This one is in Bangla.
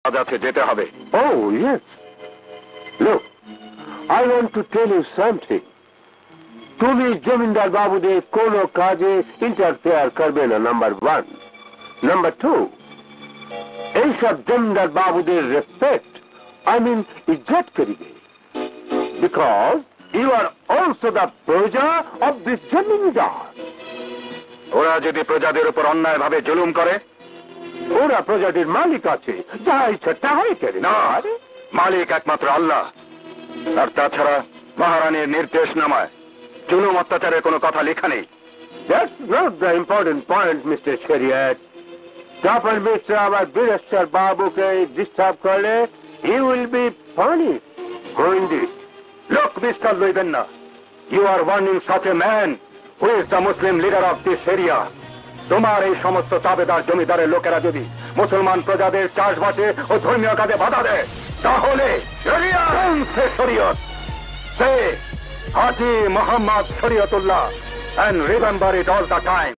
আছে যেতে হবে। Oh, yes. Look, I want to tell you something. তুমি জমিদার বাবুদের কোনো কাজে ইন্টারফেয়ার করবে না, নাম্বার 1। নাম্বার 2, এইসব জমিদার বাবুদের রেসপেক্ট, I mean ইজ্জত করিবে, because you are also the praja of this zamindar. ওরা যদি প্রজাদের উপর অন্যায় ভাবে জুলুম করে? ওরা প্রজাতির মালিক আছে, যা ইচ্ছা তাহাই করে। না, মালিক একমাত্র আল্লাহ। আর তাছাড়া মহারানীর নির্দেশনামায় জুলুম অত্যাচারের কোনো কথা লেখা নেই। That's not the important point, Mr. Shariat. যখন মিস্টার আমার বীরেশ্বর বাবুকে ডিস্টার্ব করলে, he will be punished. Mind it. লোক বিস্তার লইবেন না। You are warning such a man who is the Muslim leader of this area. তোমার এই সমস্ত তাবেদার জমিদারের লোকেরা যদি মুসলমান প্রজাদের চাষবাসে ও ধর্মীয় কাজে বাধা দেয়, তাহলে শরীয়ত সে Haji Mohammad Shariatullah, and remember it all the time.